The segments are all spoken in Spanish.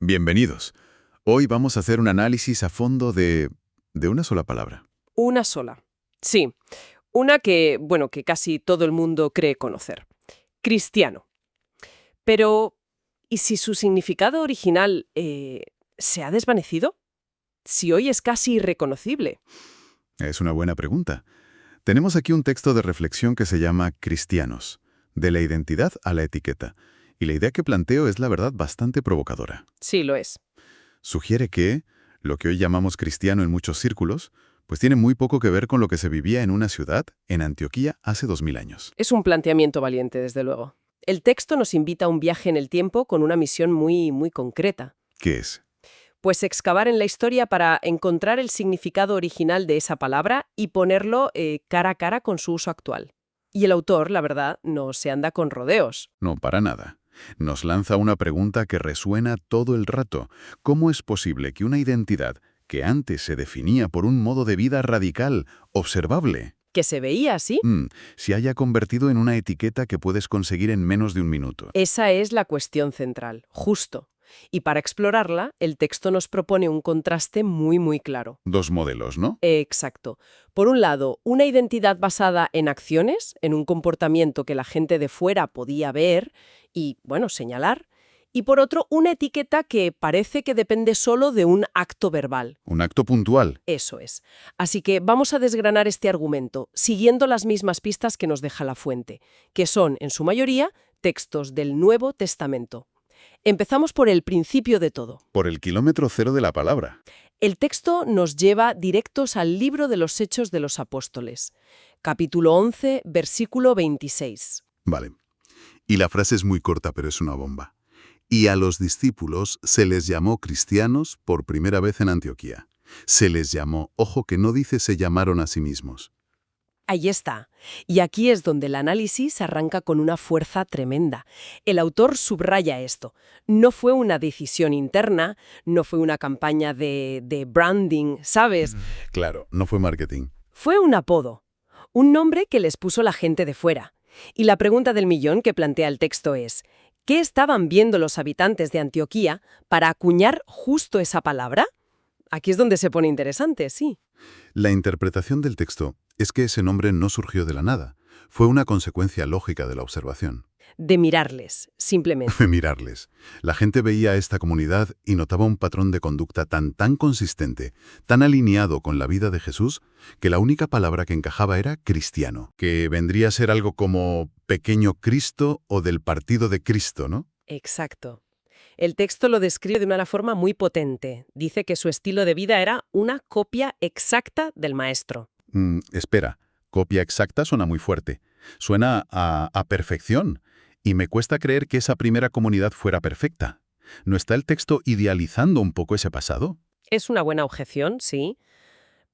Bienvenidos. Hoy vamos a hacer un análisis a fondo de una sola palabra. Una sola. Sí, una que, bueno, que casi todo el mundo cree conocer. Cristiano. Pero, ¿y si su significado original se ha desvanecido? Si hoy es casi irreconocible. Es una buena pregunta. Tenemos aquí un texto de reflexión que se llama Cristianos, de la identidad a la etiqueta. Y la idea que planteo es la verdad bastante provocadora. Sí, lo es. Sugiere que lo que hoy llamamos cristiano en muchos círculos, pues tiene muy poco que ver con lo que se vivía en una ciudad, en Antioquía, hace 2000 años. Es un planteamiento valiente, desde luego. El texto nos invita a un viaje en el tiempo con una misión muy, muy concreta. ¿Qué es? Pues excavar en la historia para encontrar el significado original de esa palabra y ponerlo cara a cara con su uso actual. Y el autor, la verdad, no se anda con rodeos. No, para nada. Nos lanza una pregunta que resuena todo el rato. ¿Cómo es posible que una identidad que antes se definía por un modo de vida radical, observable, ¿Que se veía así? se haya convertido en una etiqueta que puedes conseguir en menos de un minuto? Esa es la cuestión central, justo. Y para explorarla, el texto nos propone un contraste muy, muy claro. Dos modelos, ¿no? Exacto. Por un lado, una identidad basada en acciones, en un comportamiento que la gente de fuera podía ver y, bueno, señalar. Y por otro, una etiqueta que parece que depende solo de un acto verbal. Un acto puntual. Eso es. Así que vamos a desgranar este argumento, siguiendo las mismas pistas que nos deja la fuente, que son, en su mayoría, textos del Nuevo Testamento. Empezamos por el principio de todo. Por el kilómetro cero de la palabra. El texto nos lleva directos al libro de los Hechos de los Apóstoles, capítulo 11, versículo 26. Vale. Y la frase es muy corta, pero es una bomba. Y a los discípulos se les llamó cristianos por primera vez en Antioquía. Se les llamó, ojo que no dice se llamaron a sí mismos. Ahí está. Y aquí es donde el análisis arranca con una fuerza tremenda. El autor subraya esto. No fue una decisión interna, no fue una campaña de branding, ¿sabes? Claro, no fue marketing. Fue un apodo, un nombre que les puso la gente de fuera. Y la pregunta del millón que plantea el texto es, ¿qué estaban viendo los habitantes de Antioquía para acuñar justo esa palabra? Aquí es donde se pone interesante, sí. La interpretación del texto es que ese nombre no surgió de la nada. Fue una consecuencia lógica de la observación. De mirarles, simplemente. De mirarles. La gente veía a esta comunidad y notaba un patrón de conducta tan consistente, tan alineado con la vida de Jesús, que la única palabra que encajaba era cristiano, que vendría a ser algo como pequeño Cristo o del partido de Cristo, ¿no? Exacto. El texto lo describe de una forma muy potente. Dice que su estilo de vida era una copia exacta del maestro. Espera, copia exacta suena muy fuerte. Suena a perfección. Y me cuesta creer que esa primera comunidad fuera perfecta. ¿No está el texto idealizando un poco ese pasado? Es una buena objeción, sí.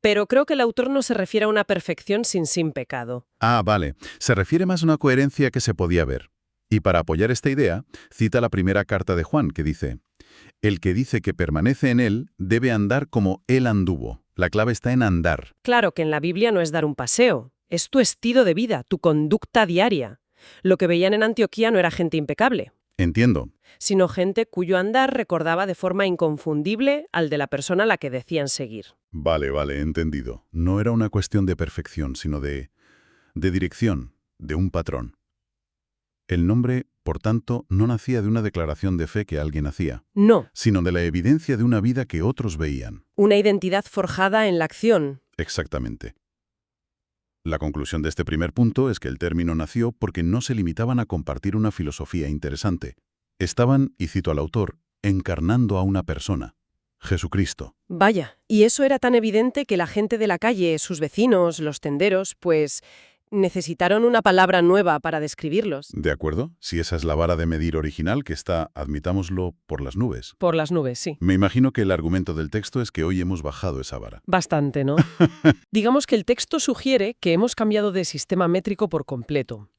Pero creo que el autor no se refiere a una perfección sin pecado. Ah, vale. Se refiere más a una coherencia que se podía ver. Y para apoyar esta idea, cita la primera carta de Juan, que dice: el que dice que permanece en él debe andar como él anduvo. La clave está en andar. Claro que en la Biblia no es dar un paseo, es tu estilo de vida, tu conducta diaria. Lo que veían en Antioquía no era gente impecable, Entiendo. sino gente cuyo andar recordaba de forma inconfundible al de la persona a la que decían seguir. Vale, entendido. No era una cuestión de perfección, sino de dirección, de un patrón. El nombre, por tanto, no nacía de una declaración de fe que alguien hacía, No, sino de la evidencia de una vida que otros veían. una identidad forjada en la acción. Exactamente. La conclusión de este primer punto es que el término nació porque no se limitaban a compartir una filosofía interesante. Estaban, y cito al autor, encarnando a una persona, Jesucristo. Vaya, y eso era tan evidente que la gente de la calle, sus vecinos, los tenderos, pues necesitaron una palabra nueva para describirlos. ¿De acuerdo? Si esa es la vara de medir original que está, admitámoslo, por las nubes. Por las nubes, sí. Me imagino que el argumento del texto es que hoy hemos bajado esa vara. Bastante, ¿no? Digamos que el texto sugiere que hemos cambiado de sistema métrico por completo.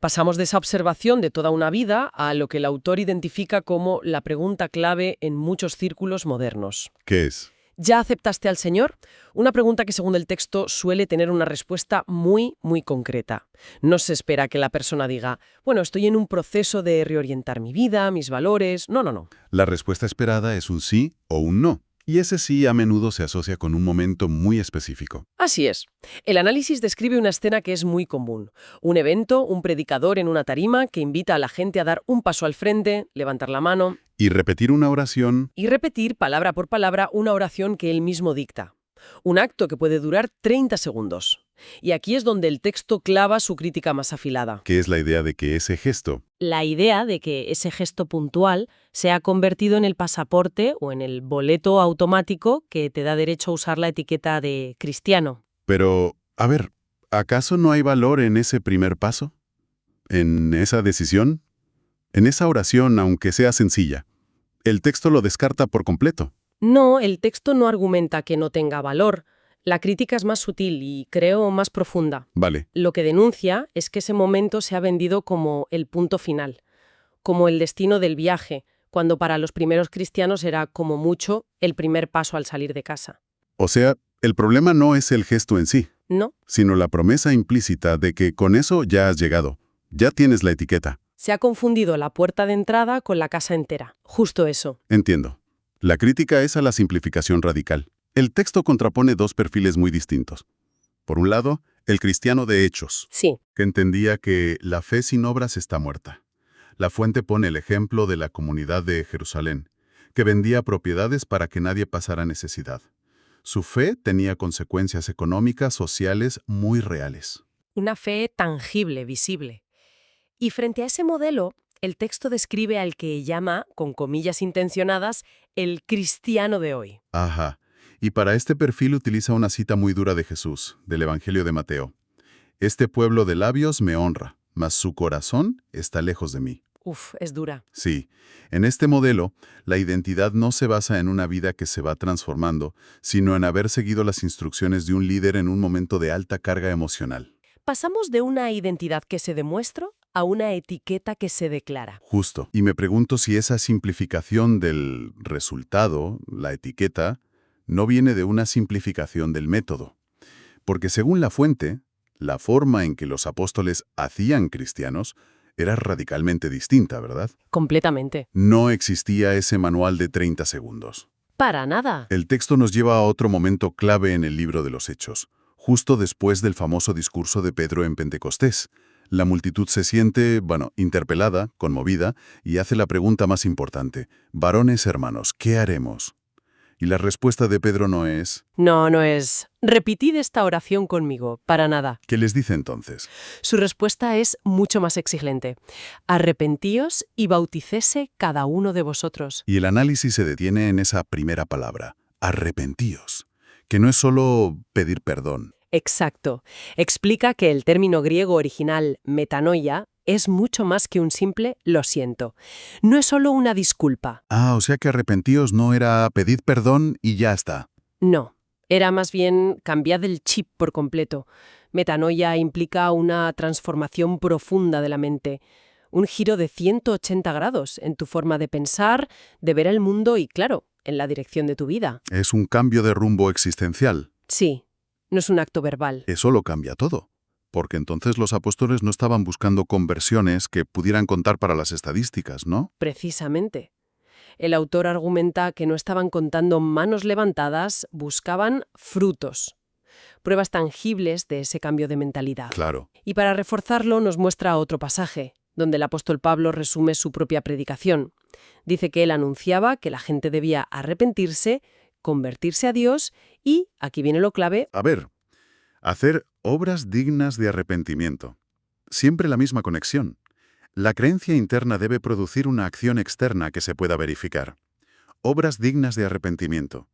Pasamos de esa observación de toda una vida a lo que el autor identifica como la pregunta clave en muchos círculos modernos. ¿Qué es? ¿Ya aceptaste al Señor? Una pregunta que según el texto suele tener una respuesta muy, muy concreta. No se espera que la persona diga, bueno, estoy en un proceso de reorientar mi vida, mis valores. No, no, no. La respuesta esperada es un sí o un no. Y ese sí a menudo se asocia con un momento muy específico. Así es. El análisis describe una escena que es muy común. Un evento, un predicador en una tarima que invita a la gente a dar un paso al frente, levantar la mano Y repetir una oración. y repetir palabra por palabra una oración que él mismo dicta. Un acto que puede durar 30 segundos. Y aquí es donde el texto clava su crítica más afilada. Que es la idea de que ese gesto, La idea de que ese gesto puntual se ha convertido en el pasaporte o en el boleto automático que te da derecho a usar la etiqueta de cristiano. pero, a ver, ¿acaso no hay valor en ese primer paso? ¿En esa decisión? En esa oración, aunque sea sencilla. El texto lo descarta por completo. No, el texto no argumenta que no tenga valor. La crítica es más sutil y, creo, más profunda. Vale, Lo que denuncia es que ese momento se ha vendido como el punto final, como el destino del viaje, cuando para los primeros cristianos era, como mucho, el primer paso al salir de casa. o sea, el problema no es el gesto en sí, ¿No? sino la promesa implícita de que con eso ya has llegado, ya tienes la etiqueta. Se ha confundido la puerta de entrada con la casa entera. Justo eso. Entiendo. La crítica es a la simplificación radical. El texto contrapone dos perfiles muy distintos. Por un lado, el cristiano de hechos, Sí. que entendía que la fe sin obras está muerta. La fuente pone el ejemplo de la comunidad de Jerusalén, que vendía propiedades para que nadie pasara necesidad. Su fe tenía consecuencias económicas, sociales muy reales. Una fe tangible, visible. Y frente a ese modelo, el texto describe al que llama, con comillas intencionadas, el cristiano de hoy. Ajá. Y para este perfil utiliza una cita muy dura de Jesús, del Evangelio de Mateo. Este pueblo de labios me honra, mas su corazón está lejos de mí. Uf, es dura. Sí, en este modelo, la identidad no se basa en una vida que se va transformando, sino en haber seguido las instrucciones de un líder en un momento de alta carga emocional. Pasamos de una identidad que se demuestra a una etiqueta que se declara. Justo. Y me pregunto si esa simplificación del resultado, la etiqueta, no viene de una simplificación del método. Porque según la fuente, la forma en que los apóstoles hacían cristianos era radicalmente distinta, ¿verdad? Completamente. No existía ese manual de 30 segundos. Para nada. El texto nos lleva a otro momento clave en el libro de los Hechos, justo después del famoso discurso de Pedro en Pentecostés. La multitud se siente, interpelada, conmovida, y hace la pregunta más importante. Varones hermanos, ¿qué haremos? Y la respuesta de Pedro no es... No es. Repetid esta oración conmigo. Para nada. ¿Qué les dice entonces? Su respuesta es mucho más exigente. Arrepentíos y bauticése cada uno de vosotros. Y el análisis se detiene en esa primera palabra, arrepentíos, que no es solo pedir perdón. Exacto. Explica que el término griego original metanoia es mucho más que un simple lo siento. No es solo una disculpa. O sea que arrepentíos no era pedir perdón y ya está. No. Era más bien cambiar el chip por completo. Metanoia implica una transformación profunda de la mente. Un giro de 180 grados en tu forma de pensar, de ver el mundo y, claro, en la dirección de tu vida. Es un cambio de rumbo existencial. Sí. No es un acto verbal. Eso lo cambia todo. Porque entonces los apóstoles no estaban buscando conversiones que pudieran contar para las estadísticas, ¿no? Precisamente. El autor argumenta que no estaban contando manos levantadas, buscaban frutos. Pruebas tangibles de ese cambio de mentalidad. Claro. Y para reforzarlo nos muestra otro pasaje, donde el apóstol Pablo resume su propia predicación. Dice que él anunciaba que la gente debía arrepentirse, convertirse a Dios y, aquí viene lo clave, A ver, hacer obras dignas de arrepentimiento. Siempre la misma conexión. La creencia interna debe producir una acción externa que se pueda verificar. Obras dignas de arrepentimiento.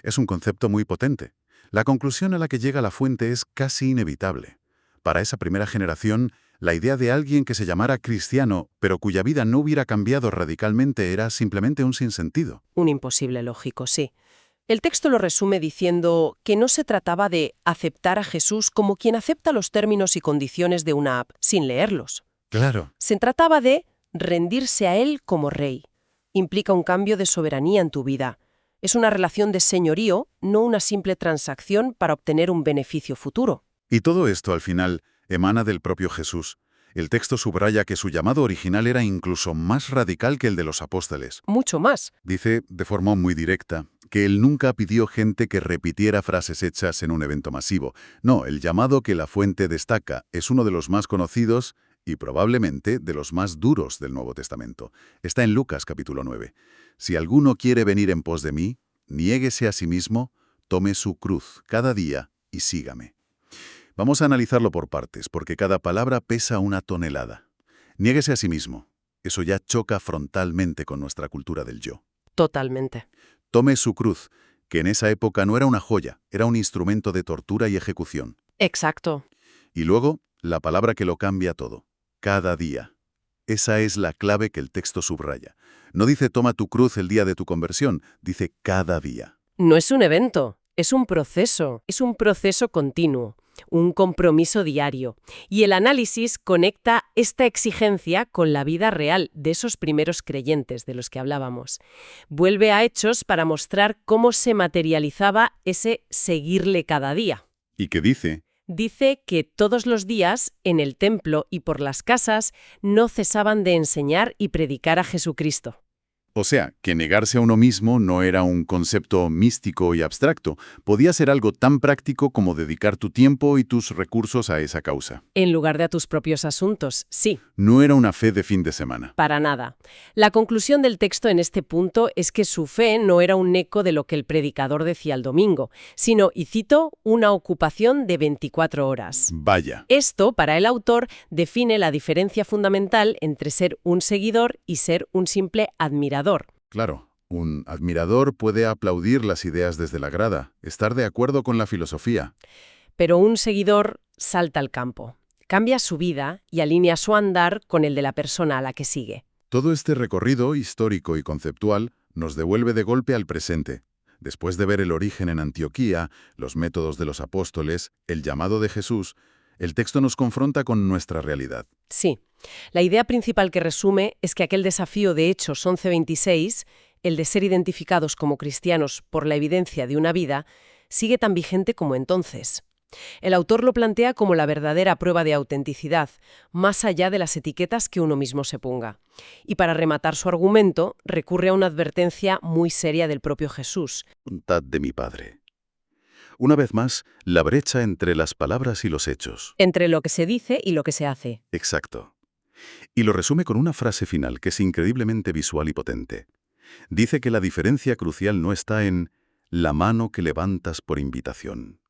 Es un concepto muy potente. La conclusión a la que llega la fuente es casi inevitable. Para esa primera generación, la idea de alguien que se llamara cristiano, pero cuya vida no hubiera cambiado radicalmente, era simplemente un sinsentido. un imposible lógico, sí. El texto lo resume diciendo que no se trataba de aceptar a Jesús como quien acepta los términos y condiciones de una app sin leerlos. Claro. Se trataba de rendirse a Él como rey. Implica un cambio de soberanía en tu vida. Es una relación de señorío, no una simple transacción para obtener un beneficio futuro. Y todo esto, al final, emana del propio Jesús. El texto subraya que su llamado original era incluso más radical que el de los apóstoles. Mucho más. Dice, de forma muy directa, que él nunca pidió gente que repitiera frases hechas en un evento masivo. No, el llamado que la fuente destaca es uno de los más conocidos y probablemente de los más duros del Nuevo Testamento. Está en Lucas capítulo 9. Si alguno quiere venir en pos de mí, niéguese a sí mismo, tome su cruz cada día y sígame. Vamos a analizarlo por partes, porque cada palabra pesa una tonelada. Niéguese a sí mismo. Eso ya choca frontalmente con nuestra cultura del yo. Totalmente. Tome su cruz, que en esa época no era una joya, era un instrumento de tortura y ejecución. Exacto. Y luego, la palabra que lo cambia todo. Cada día. Esa es la clave que el texto subraya. No dice toma tu cruz el día de tu conversión, dice cada día. No es un evento, es un proceso continuo, un compromiso diario. Y el análisis conecta esta exigencia con la vida real de esos primeros creyentes de los que hablábamos. Vuelve a Hechos para mostrar cómo se materializaba ese seguirle cada día. ¿Y qué dice? Dice que todos los días, en el templo y por las casas, no cesaban de enseñar y predicar a Jesucristo. O sea, que negarse a uno mismo no era un concepto místico y abstracto. Podía ser algo tan práctico como dedicar tu tiempo y tus recursos a esa causa. En lugar de a tus propios asuntos, sí. No era una fe de fin de semana. Para nada. La conclusión del texto en este punto es que su fe no era un eco de lo que el predicador decía el domingo, sino, y cito, una ocupación de 24 horas. Vaya. Esto, para el autor, define la diferencia fundamental entre ser un seguidor y ser un simple admirador. Claro, un admirador puede aplaudir las ideas desde la grada, estar de acuerdo con la filosofía. Pero un seguidor salta al campo, cambia su vida y alinea su andar con el de la persona a la que sigue. Todo este recorrido histórico y conceptual nos devuelve de golpe al presente. Después de ver el origen en Antioquía, los métodos de los apóstoles, el llamado de Jesús, el texto nos confronta con nuestra realidad. Sí. La idea principal que resume es que aquel desafío de Hechos 11:26, el de ser identificados como cristianos por la evidencia de una vida, sigue tan vigente como entonces. El autor lo plantea como la verdadera prueba de autenticidad, más allá de las etiquetas que uno mismo se ponga. Y para rematar su argumento, recurre a una advertencia muy seria del propio Jesús. Voluntad de mi Padre. Una vez más, la brecha entre las palabras y los hechos. Entre lo que se dice y lo que se hace. Exacto. Y lo resume con una frase final que es increíblemente visual y potente. Dice que la diferencia crucial no está en la mano que levantas por invitación,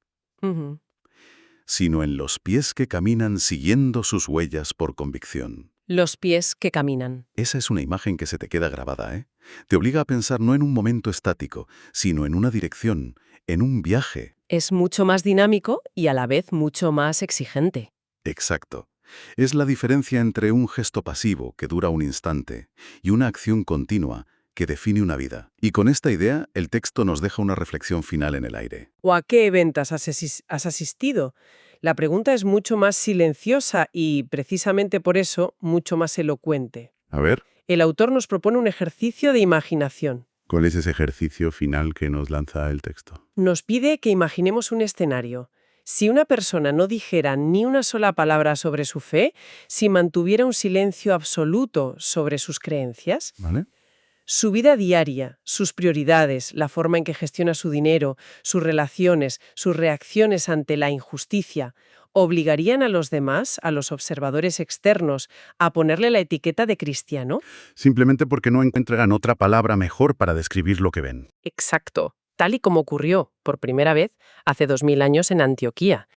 sino en los pies que caminan siguiendo sus huellas por convicción. Los pies que caminan. Esa es una imagen que se te queda grabada, ¿eh? Te obliga a pensar no en un momento estático, sino en una dirección, en un viaje. Es mucho más dinámico y a la vez mucho más exigente. Exacto. Es la diferencia entre un gesto pasivo que dura un instante y una acción continua que define una vida. Y con esta idea, el texto nos deja una reflexión final en el aire. ¿O a qué eventos has asistido? La pregunta es mucho más silenciosa y, precisamente por eso, mucho más elocuente. A ver, El autor nos propone un ejercicio de imaginación. ¿cuál es ese ejercicio final que nos lanza el texto? Nos pide que imaginemos un escenario. Si una persona no dijera ni una sola palabra sobre su fe, si mantuviera un silencio absoluto sobre sus creencias, ¿Vale? su vida diaria, sus prioridades, la forma en que gestiona su dinero, sus relaciones, sus reacciones ante la injusticia, ¿obligarían a los demás, a los observadores externos, a ponerle la etiqueta de cristiano? Simplemente porque no encuentran otra palabra mejor para describir lo que ven. Exacto. Tal y como ocurrió, por primera vez, hace 2000 años en Antioquía.